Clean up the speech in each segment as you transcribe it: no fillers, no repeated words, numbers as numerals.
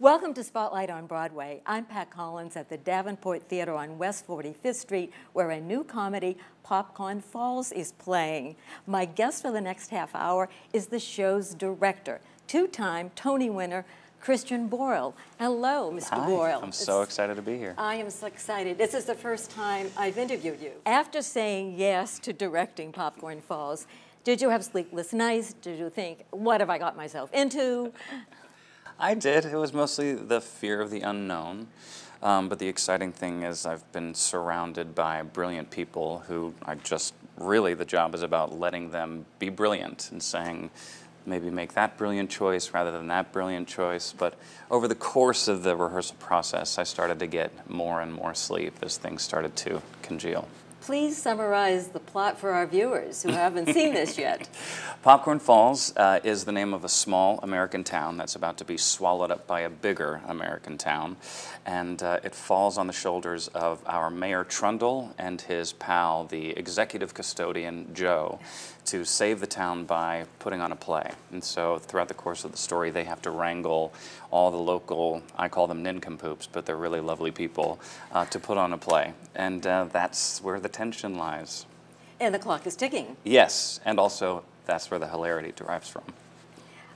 Welcome to Spotlight on Broadway. I'm Pat Collins at the Davenport Theatre on West 45th Street, where a new comedy, Popcorn Falls, is playing. My guest for the next half hour is the show's director, two-time Tony winner, Christian Borle. Hello, Mr. Borle. I'm so excited to be here. I am so excited. This is the first time I've interviewed you. After saying yes to directing Popcorn Falls, did you have sleepless nights? Did you think, what have I got myself into? I did. It was mostly the fear of the unknown. But the exciting thing is I've been surrounded by brilliant people who really the job is about letting them be brilliant and saying, maybe make that brilliant choice rather than that brilliant choice. But over the course of the rehearsal process, I started to get more and more sleep as things started to congeal. Please summarize the plot for our viewers who haven't seen this yet. Popcorn Falls is the name of a small American town that's about to be swallowed up by a bigger American town. And it falls on the shoulders of our Mayor Trundle and his pal, the executive custodian, Joe, to save the town by putting on a play. And so throughout the course of the story, they have to wrangle all the local, I call them nincompoops, but they're really lovely people, to put on a play. And that's where the tension lies. And the clock is ticking. Yes, and also that's where the hilarity derives from.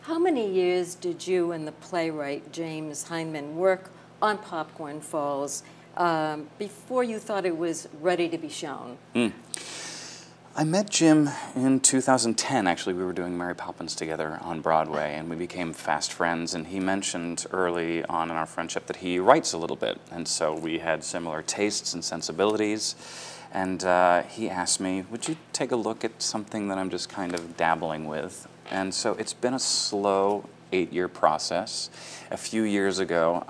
How many years did you and the playwright James Hindman work on Popcorn Falls before you thought it was ready to be shown? I met Jim in 2010. Actually, we were doing Mary Poppins together on Broadway, and we became fast friends. And he mentioned early on in our friendship that he writes a little bit, and so we had similar tastes and sensibilities. And he asked me, would you take a look at something that I'm just kind of dabbling with? And so it's been a slow 8-year process. A few years ago,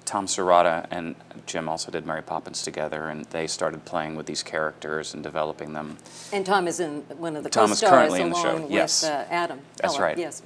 Souhrada and Jim also did Mary Poppins together, and they started playing with these characters and developing them. And Tom is in one of the co-stars. Tom is currently in the show, with, yes. Adam. That's right. Yes.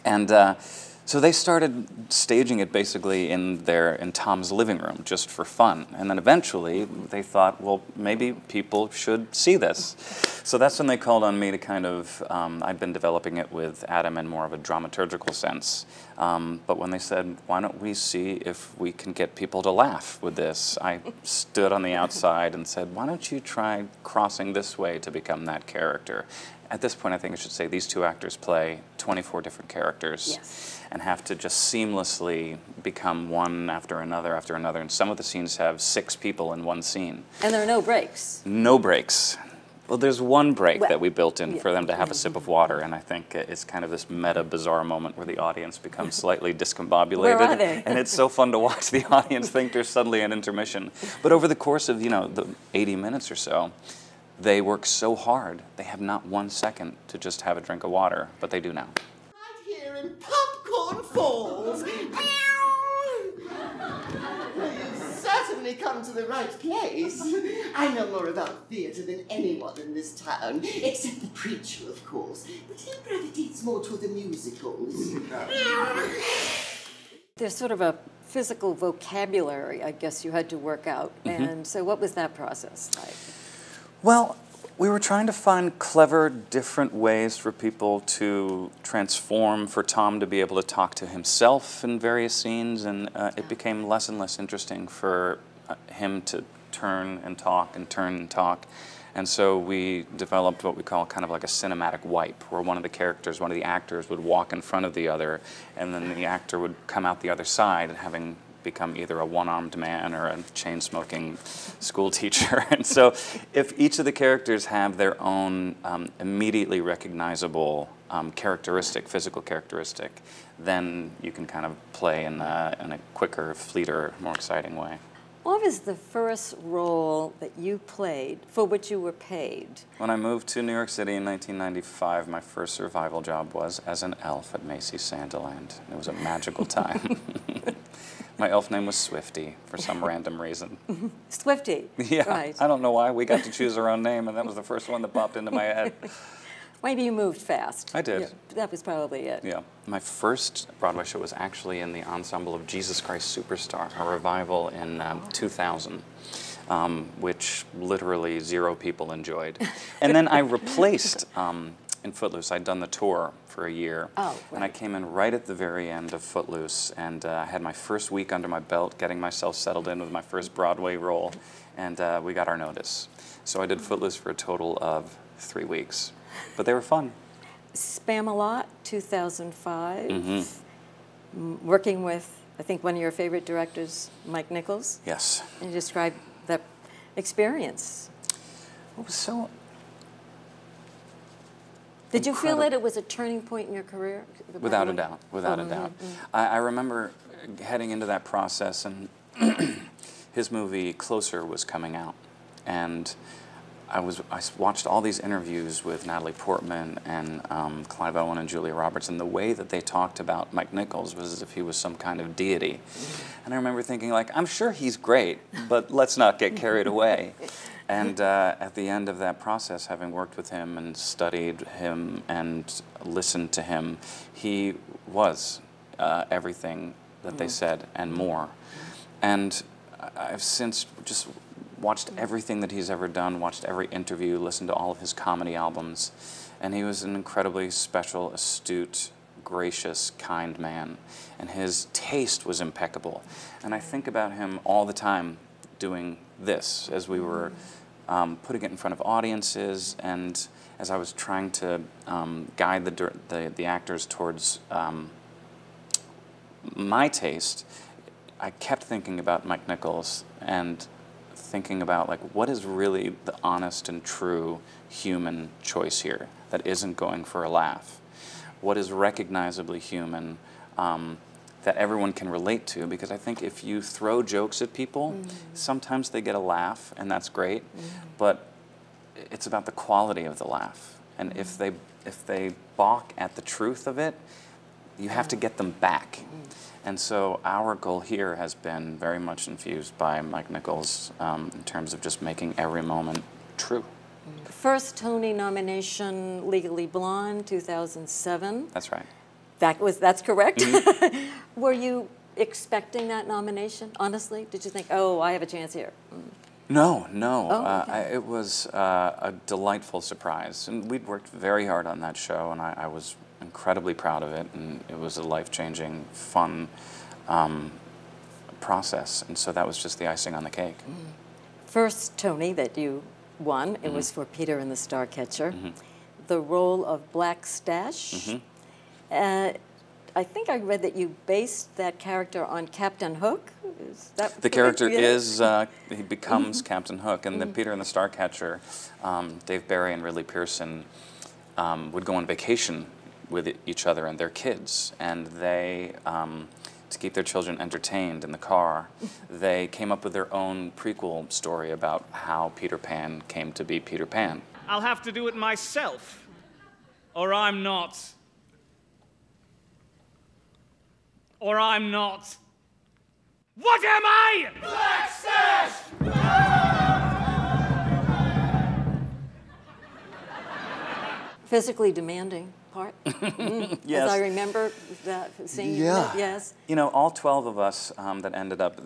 And so they started staging it basically in Tom's living room just for fun. And then eventually they thought, well, maybe people should see this. So that's when they called on me to kind of, I'd been developing it with Adam in more of a dramaturgical sense. But when they said, why don't we see if we can get people to laugh with this, I stood on the outside and said, why don't you try crossing this way to become that character? At this point, I think I should say these two actors play 24 different characters. Yes. And have to just seamlessly become one after another, and some of the scenes have 6 people in one scene. And there are no breaks. No breaks. Well, there's one break that we built in for them to have a sip of water, and I think it's kind of this meta, bizarre moment where the audience becomes slightly discombobulated. Where are they? And it's so fun to watch the audience think there's suddenly an intermission. But over the course of, the 80 minutes or so, they work so hard, they have not 1 second to just have a drink of water, but they do now. Right here in Popcorn Falls. You've certainly come to the right place. I know more about theatre than anyone in this town, except the preacher, of course. But he gravitates more toward the musicals. There's sort of a physical vocabulary, I guess, you had to work out. And so what was that process like? Well, we were trying to find clever, different ways for people to transform, for Tom to be able to talk to himself in various scenes, and it became less and less interesting for him to turn and talk and turn and talk. And so we developed what we call kind of like a cinematic wipe, where one of the actors would walk in front of the other, and then the actor would come out the other side, having become either a one-armed man or a chain-smoking school teacher. And so if each of the characters have their own immediately recognizable physical characteristic, then you can kind of play in a quicker, fleeter, more exciting way. What was the first role that you played for which you were paid? When I moved to New York City in 1995, my first survival job was as an elf at Macy's Santaland. It was a magical time. My elf name was Swifty for some random reason. Swifty? Yeah, right. I don't know why. We got to choose our own name, and that was the first one that popped into my head. Maybe you moved fast. I did. Yeah, that was probably it. Yeah. My first Broadway show was actually in the ensemble of Jesus Christ Superstar, a revival in 2000. Which literally 0 people enjoyed. And then I replaced in Footloose. I'd done the tour for a year. Oh, right. And I came in right at the very end of Footloose, and I had my first week under my belt, getting myself settled in with my first Broadway role, and we got our notice. So I did Footloose for a total of 3 weeks, but they were fun. Spamalot, 2005, working with, I think, one of your favorite directors, Mike Nichols. Yes. And you describe that experience. It was so Did you feel incredible. that it was a turning point in your career? Without a doubt, without a doubt. I remember heading into that process, and his movie Closer was coming out, and I watched all these interviews with Natalie Portman and Clive Owen and Julia Roberts, and the way that they talked about Mike Nichols was as if he was some kind of deity. And I remember thinking, like, I'm sure he's great, but let's not get carried away. And at the end of that process, having worked with him and studied him and listened to him, he was everything that they said and more. And I've since just watched everything that he's ever done, watched every interview, listened to all of his comedy albums, and he was an incredibly special, astute, gracious, kind man, and his taste was impeccable. And I think about him all the time doing this as we were putting it in front of audiences, and as I was trying to guide the actors towards my taste, I kept thinking about Mike Nichols and thinking about, like, what is really the honest and true human choice here that isn't going for a laugh? What is recognizably human that everyone can relate to? Because I think if you throw jokes at people, sometimes they get a laugh, and that's great, but it's about the quality of the laugh. And if they balk at the truth of it, you have to get them back. And so our goal here has been very much infused by Mike Nichols in terms of just making every moment true. First Tony nomination, Legally Blonde, 2007. That's right. That's correct? Were you expecting that nomination, honestly? Did you think, oh, I have a chance here? No, no. Oh, okay. It was a delightful surprise. And we'd worked very hard on that show, and I was incredibly proud of it, and it was a life-changing, fun process. And so that was just the icing on the cake. First Tony that you won, it was for Peter and the Starcatcher. The role of Black Stash. I think I read that you based that character on Captain Hook. Is that the character is, he becomes Captain Hook, and then Peter and the Starcatcher, Dave Barry and Ridley Pearson would go on vacation with each other and their kids, and they, to keep their children entertained in the car, they came up with their own prequel story about how Peter Pan came to be Peter Pan. I'll have to do it myself, or I'm not. Or I'm not. What am I? Black Stash! Physically demanding part. Yes. As I remember that scene. Yeah. Yes. You know, all 12 of us that ended up,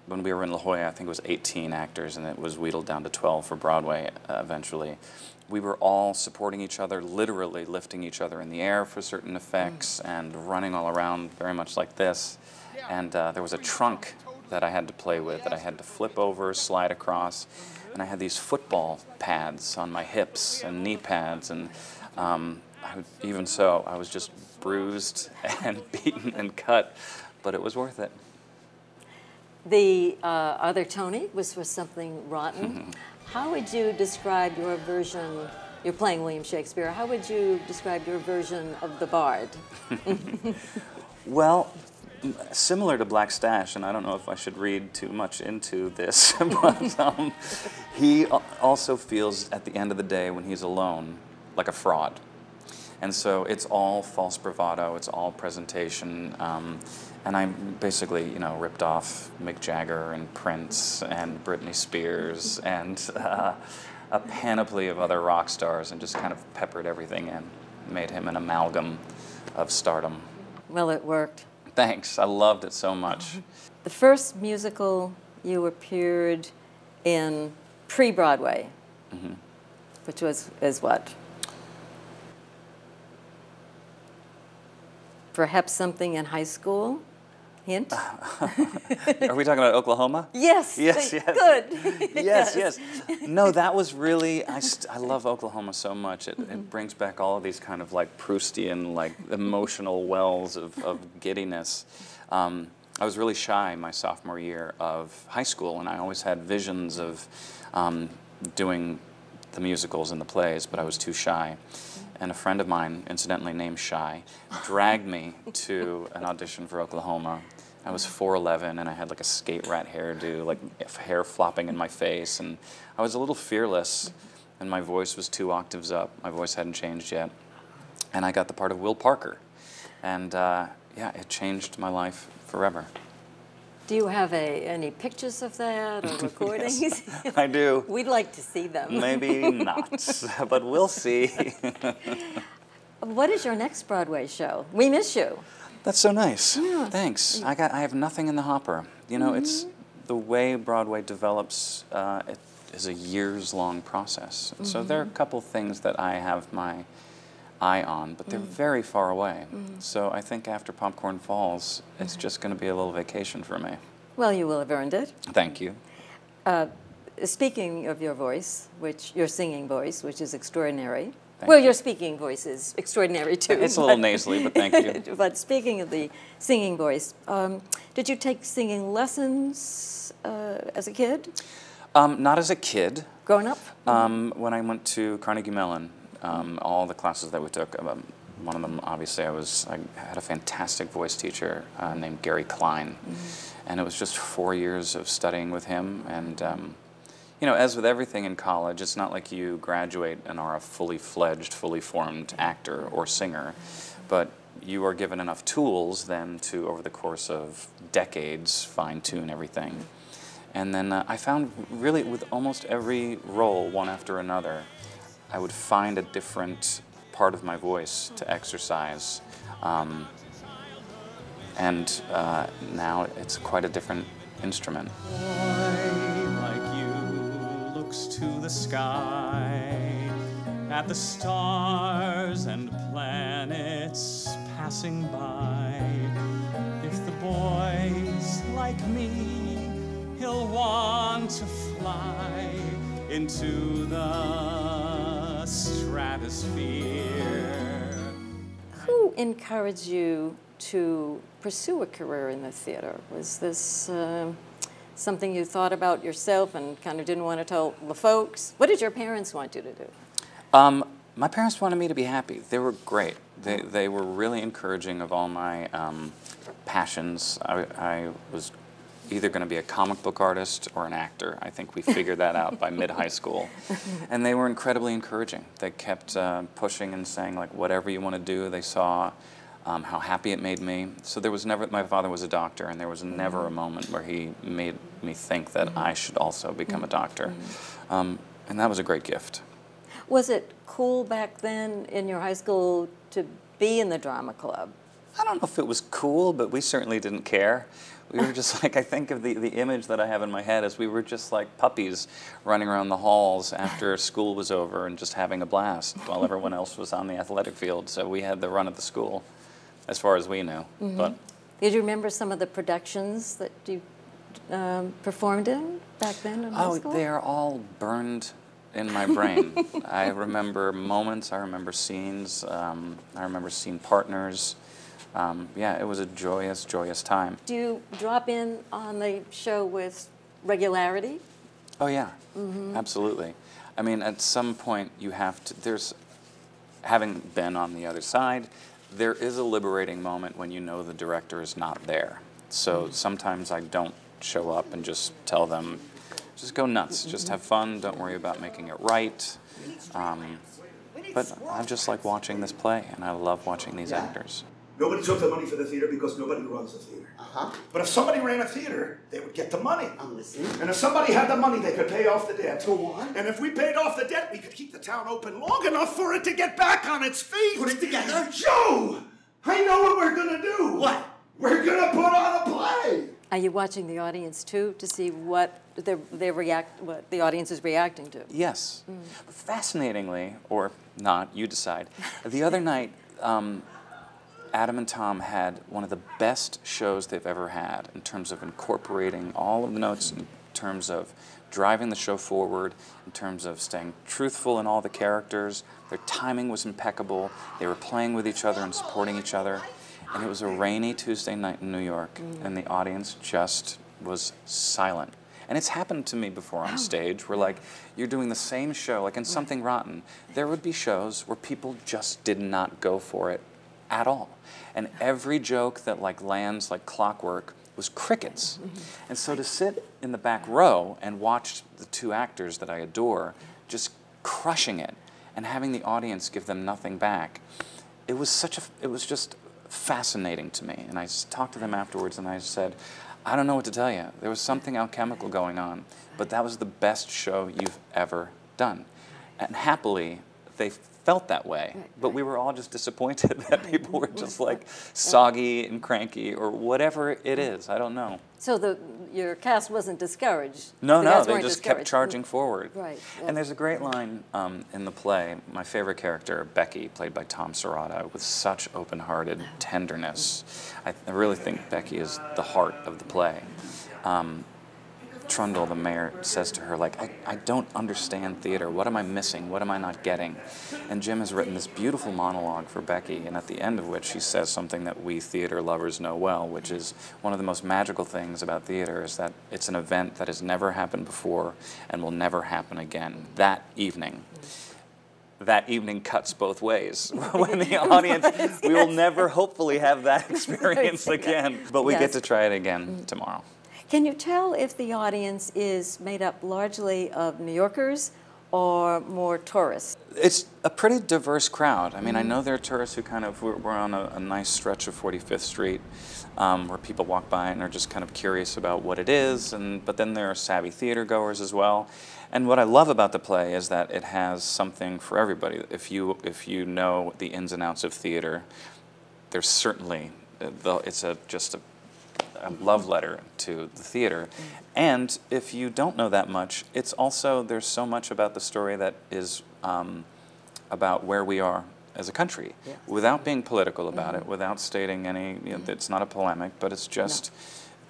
when we were in La Jolla, I think it was 18 actors, and it was wheedled down to 12 for Broadway eventually. We were all supporting each other, literally lifting each other in the air for certain effects and running all around very much like this. And there was a trunk that I had to play with that I had to flip over, slide across, and I had these football pads on my hips and knee pads, and even so, I was just bruised and beaten and cut, but it was worth it. The other Tony was for Something Rotten. How would you describe your version? You're playing William Shakespeare. How would you describe your version of the Bard? Well, similar to Black Stash, and I don't know if I should read too much into this, but he also feels at the end of the day when he's alone like a fraud. And so it's all false bravado, it's all presentation, and I basically, you know, ripped off Mick Jagger and Prince and Britney Spears and a panoply of other rock stars and just kind of peppered everything in, made him an amalgam of stardom. Well, it worked. Thanks, I loved it so much. The first musical you appeared in pre-Broadway, which was what? perhaps something in high school? Hint? Are we talking about Oklahoma? Yes. Yes, yes. Good. Yes. No, that was really, I love Oklahoma so much. It brings back all of these kind of like Proustian, like emotional wells of giddiness. I was really shy my sophomore year of high school, and I always had visions of doing the musicals and the plays, but I was too shy. And a friend of mine, incidentally named Shy, dragged me to an audition for Oklahoma. I was 4'11", and I had like a skate rat hairdo, like hair flopping in my face, and I was a little fearless, and my voice was 2 octaves up. My voice hadn't changed yet. And I got the part of Will Parker. And yeah, it changed my life forever. Do you have any pictures of that or recordings? Yes, I do. We'd like to see them. Maybe not, but we'll see. What is your next Broadway show? We miss you. That's so nice. Yeah. Thanks. I have nothing in the hopper. You know, it's the way Broadway develops. It is a years-long process. So there are a couple things that I have my eye on, but they're very far away. So I think after Popcorn Falls, it's just going to be a little vacation for me. Well, you will have earned it. Thank you. Speaking of your voice, your singing voice, which is extraordinary. Thank you. Your speaking voice is extraordinary too. It's a little nasally, but thank you. But speaking of the singing voice, did you take singing lessons as a kid? Not as a kid. Growing up? When I went to Carnegie Mellon, all the classes that we took, one of them, obviously, I had a fantastic voice teacher named Gary Klein. And it was just 4 years of studying with him. And, you know, as with everything in college, it's not like you graduate and are a fully fledged, fully formed actor or singer. But you are given enough tools then to, over the course of decades, fine-tune everything. And then I found really with almost every role, one after another, I would find a different part of my voice to exercise. And now it's quite a different instrument. Boy like you looks to the sky at the stars and planets passing by. If the boy's like me, he'll want to fly into the stratosphere. Who encouraged you to pursue a career in the theater? Was this something you thought about yourself and kind of didn't want to tell the folks? What did your parents want you to do? My parents wanted me to be happy. They were great. They were really encouraging of all my passions. I was either going to be a comic book artist or an actor. I think we figured that out by mid-high school. And they were incredibly encouraging. They kept pushing and saying, like, whatever you want to do. They saw how happy it made me. So there was never, my father was a doctor, and there was never a moment where he made me think that I should also become a doctor. And that was a great gift. Was it cool back then in your high school to be in the drama club? I don't know if it was cool, but we certainly didn't care. We were just like, I think of the image that I have in my head is we were just like puppies running around the halls after school was over and just having a blast while everyone else was on the athletic field. So we had the run of the school, as far as we knew. But did you remember some of the productions that you performed in back then in high school? Oh, they're all burned in my brain. I remember moments, I remember scenes, I remember scene partners. Yeah, it was a joyous, joyous time. Do you drop in on the show with regularity? Oh yeah, absolutely. I mean, at some point you have to, having been on the other side, there is a liberating moment when you know the director is not there. So sometimes I don't show up and just tell them, just go nuts, just have fun, don't worry about making it right. But I just like watching this play, and I love watching these actors. Nobody took the money for the theater because nobody runs the theater. But if somebody ran a theater, they would get the money. I'm listening. And if somebody had the money, they could pay off the debt. Go on. And if we paid off the debt, we could keep the town open long enough for it to get back on its feet. Put it together. Joe! I know what we're gonna do. What? We're gonna put on a play. Are you watching the audience too to see what what the audience is reacting to? Yes. Fascinatingly, or not, you decide. The other night, Adam and Tom had one of the best shows they've ever had in terms of incorporating all of the notes, in terms of driving the show forward, in terms of staying truthful in all the characters. Their timing was impeccable. They were playing with each other and supporting each other. And it was a rainy Tuesday night in New York, and the audience just was silent. And it's happened to me before on stage, where like you're doing the same show, like in Something Rotten, there would be shows where people just did not go for it at all. And every joke that like lands like clockwork was crickets. And so to sit in the back row and watch the two actors that I adore just crushing it and having the audience give them nothing back, it was just fascinating to me. And I talked to them afterwards and I said, I don't know what to tell you. There was something alchemical going on, but that was the best show you've ever done. And happily, they felt that way, but we were all just disappointed that people were just like soggy and cranky or whatever it is. I don't know. So your cast wasn't discouraged? No, no, they just kept charging forward. Right. And there's a great line in the play, my favorite character, Becky, played by Tom Souhrada, with such open-hearted tenderness. I really think Becky is the heart of the play. Trundle, the mayor, says to her, like, I don't understand theater. What am I missing? What am I not getting? And Jim has written this beautiful monologue for Becky, and at the end of which she says something that we theater lovers know well, which is one of the most magical things about theater is that it's an event that has never happened before and will never happen again. That evening cuts both ways. When the audience, we will never hopefully have that experience again, but we get to try it again tomorrow. Can you tell if the audience is made up largely of New Yorkers or more tourists? It's a pretty diverse crowd. I mean, I know there are tourists who kind of, we're on a nice stretch of 45th Street where people walk by and are just kind of curious about what it is, but then there are savvy theater goers as well. And what I love about the play is that it has something for everybody. If you know the ins and outs of theater, there's certainly, it's just a love letter to the theater. And if you don't know that much, it's also, there's so much about the story that is about where we are as a country, without being political about it, without stating any, it's not a polemic, but it's just,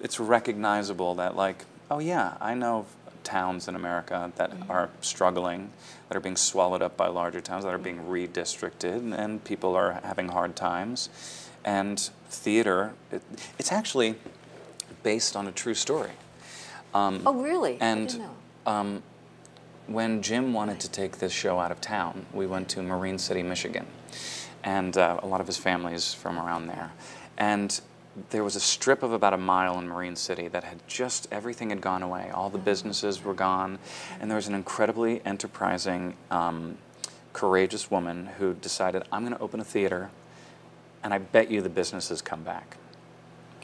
it's recognizable that like, oh yeah, I know towns in America that are struggling, that are being swallowed up by larger towns, that are being redistricted, and people are having hard times. And theater, it's actually based on a true story. Oh, really? And I didn't know. When Jim wanted to take this show out of town, we went to Marine City, Michigan. And a lot of his family is from around there. And there was a strip of about a mile in Marine City that had just, everything had gone away. All the businesses were gone. And there was an incredibly enterprising, courageous woman who decided, I'm going to open a theater, and I bet you the businesses come back.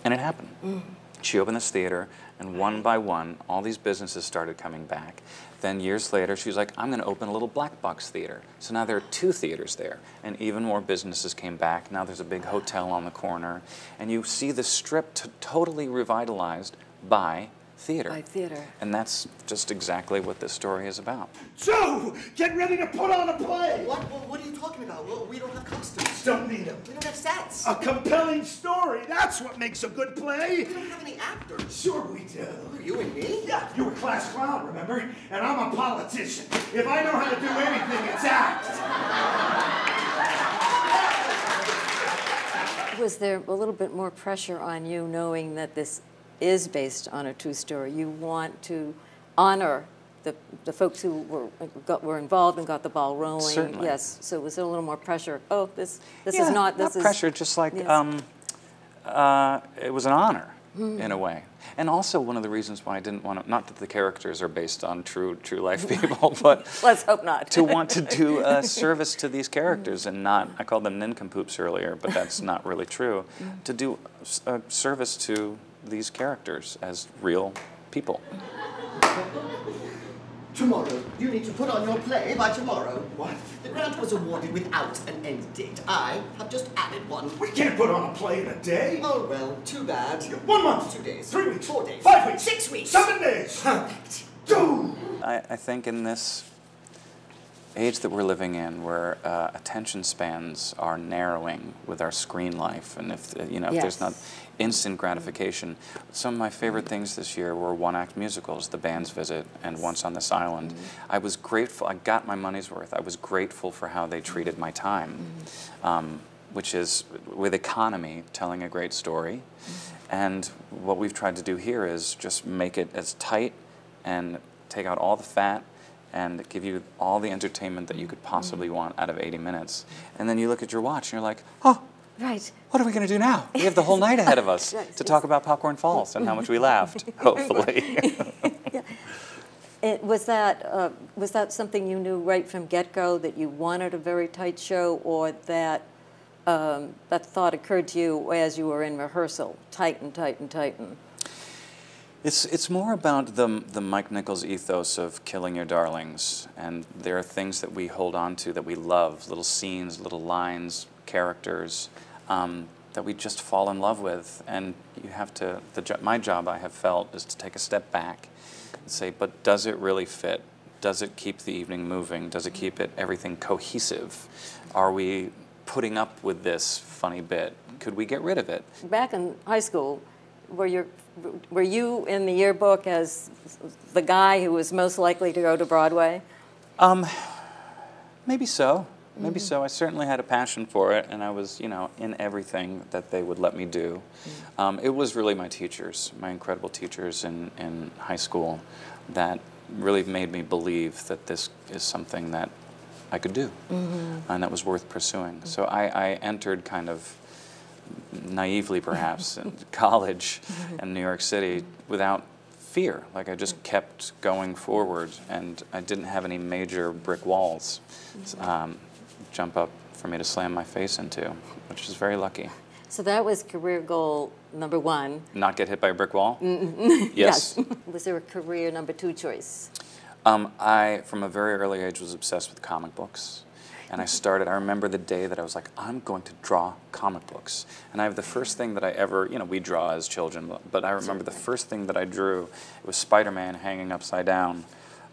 And it happened. She opened this theater, and one by one, all these businesses started coming back. Then years later, she was like, I'm going to open a little black box theater. So now there are 2 theaters there, and even more businesses came back. Now there's a big hotel on the corner, and you see the strip totally revitalized by theater. By theater. And that's just exactly what this story is about. So, get ready to put on a play! What are you talking about? Well, we don't have costumes. Don't need them. We don't have sets. A compelling story, that's what makes a good play! We don't have any actors. Sure we do. You and me? Yeah, you were class clown, remember? And I'm a politician. If I know how to do anything, it's act. Was there a little bit more pressure on you knowing that this is based on a true story? You want to honor the folks who were involved and got the ball rolling. Certainly. Yes. So was there a little more pressure? Oh, this is Yeah, not. This not is pressure. Just like yes. it was an honor in a way. And also one of the reasons why I didn't want to, not that the characters are based on true life people, but let's hope not. to want to do a service to these characters and not, I called them nincompoops earlier, but that's not really true, to do a service to these characters as real people. Tomorrow. You need to put on your play by tomorrow. What? The grant was awarded without an end date. I have just added one. We can't put on a play in a day. Oh, well, too bad. 1 month. 2 days. 3 weeks. 4 days. 5 weeks. 6 weeks. 7 days. Perfect. Dude! I think in this age that we're living in, where attention spans are narrowing with our screen life, and if if there's not instant gratification, some of my favorite things this year were one-act musicals, The Band's Visit and Once on This Island. I was grateful. I got my money's worth. I was grateful for how they treated my time, which is with economy, telling a great story, and what we've tried to do here is just make it as tight and take out all the fat and give you all the entertainment that you could possibly want out of 80 minutes. And then you look at your watch and you're like, oh, right. What are we going to do now? We have the whole night ahead of us to talk about Popcorn Falls and how much we laughed, hopefully. Was that something you knew right from get-go, that you wanted a very tight show, or that that thought occurred to you as you were in rehearsal, tighten, tighten, tighten? It's more about the Mike Nichols ethos of killing your darlings, and there are things that we hold on to that we love, little scenes, little lines, characters, that we just fall in love with, and you have to, my job, I have felt, is to take a step back and say, but does it really fit? Does it keep the evening moving? Does it keep everything cohesive? Are we putting up with this funny bit? Could we get rid of it? Back in high school, were you in the yearbook as the guy who was most likely to go to Broadway? Maybe so. Maybe so. I certainly had a passion for it, and I was, in everything that they would let me do. It was really my teachers, my incredible teachers in high school, that really made me believe that this is something that I could do, and that was worth pursuing. So I entered kind of naively, perhaps, in college in New York City without fear. Like, I just kept going forward, and I didn't have any major brick walls jump up for me to slam my face into, which is very lucky. So that was career goal number one. Not get hit by a brick wall? Yes. Was there a career number two choice? I, from a very early age, was obsessed with comic books. And I remember the day that I was like, I'm going to draw comic books. And I have the first thing that I ever, we draw as children, but I remember the first thing that I drew, it was Spider-Man hanging upside down.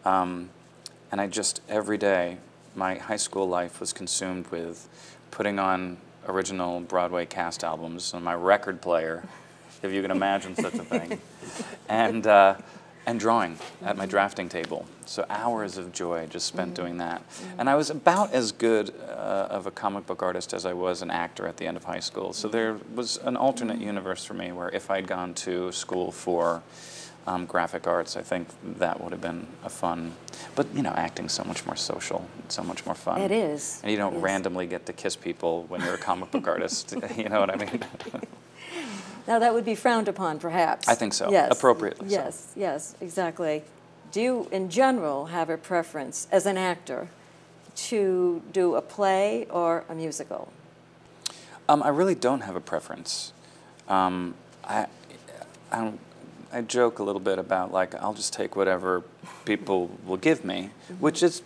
And I just, every day, my high school life was consumed with putting on original Broadway cast albums on my record player, if you can imagine such a thing, and drawing at my drafting table. So hours of joy just spent doing that. And I was about as good of a comic book artist as I was an actor at the end of high school. So there was an alternate universe for me where if I'd gone to school for graphic arts, I think that would have been a fun, but acting's so much more social, so much more fun. It is. And you don't randomly get to kiss people when you're a comic book artist, you know what I mean? Now that would be frowned upon, perhaps. I think so, yes. appropriately so. Yes, yes, exactly. Do you, in general, have a preference as an actor to do a play or a musical? I really don't have a preference. I joke a little bit about, like, I'll just take whatever people will give me, which is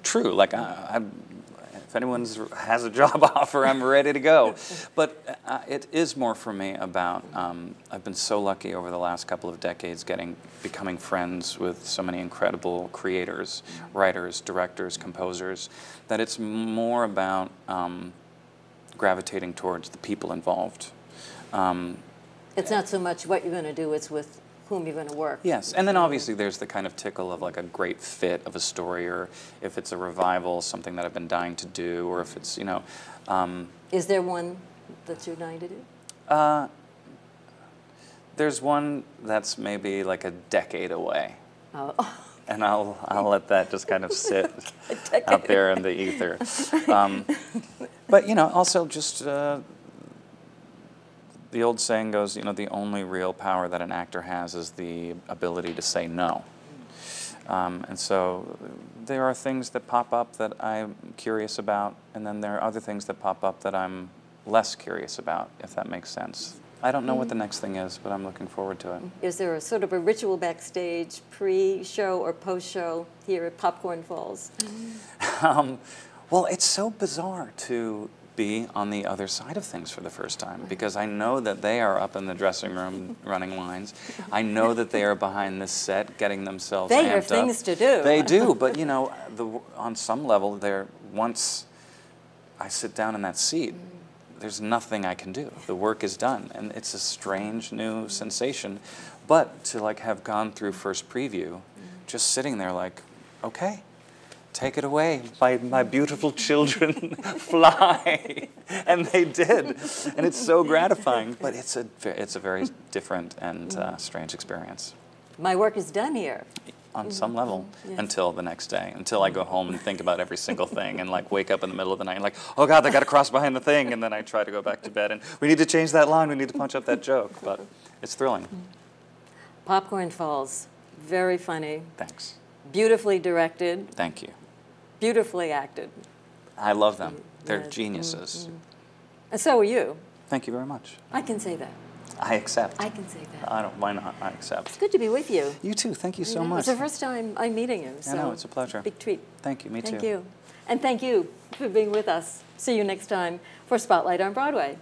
true. Like, if anyone has a job offer, I'm ready to go. But it is more for me about, I've been so lucky over the last couple of decades becoming friends with so many incredible creators, writers, directors, composers, that it's more about gravitating towards the people involved. It's not so much what you're going to do, it's with whom you're going to work. Yes, and then obviously there's the kind of tickle of like a great fit of a story, or if it's a revival, something that I've been dying to do, or if it's, Is there one that you're dying to do? There's one that's maybe like a decade away. Oh. And I'll let that just kind of sit out there in the ether. But, also just... the old saying goes, the only real power that an actor has is the ability to say no. And so there are things that pop up that I'm curious about, and then there are other things that pop up that I'm less curious about, if that makes sense. I don't know what the next thing is, but I'm looking forward to it. Is there a sort of a ritual backstage, pre-show or post-show here at Popcorn Falls? Well, it's so bizarre to be on the other side of things for the first time, because I know that they are up in the dressing room running lines. I know that they are behind this set getting themselves amped up. They have things to do. They do, but you know, on some level, once I sit down in that seat, there's nothing I can do. The work is done, and it's a strange new sensation. But to like have gone through first preview, just sitting there like, okay, take it away, my beautiful children, fly. And they did. And it's so gratifying, but it's a very different and strange experience. My work is done here. On some level, yes. until the next day, until I go home and think about every single thing and like wake up in the middle of the night and like, oh God, they got to cross behind the thing, and then I try to go back to bed and we need to change that line, we need to punch up that joke, but it's thrilling. Popcorn Falls, very funny. Thanks. Beautifully directed. Thank you. Beautifully acted. I love them. They're Yes. geniuses. And so are you. Thank you very much. I can say that. I accept. I can say that. Why not? I accept. It's good to be with you. You too. Thank you so know, much. It's the first time I'm meeting you. So I know, it's a pleasure. Big treat. Thank you. Me too. Thank you. And thank you for being with us. See you next time for Spotlight on Broadway.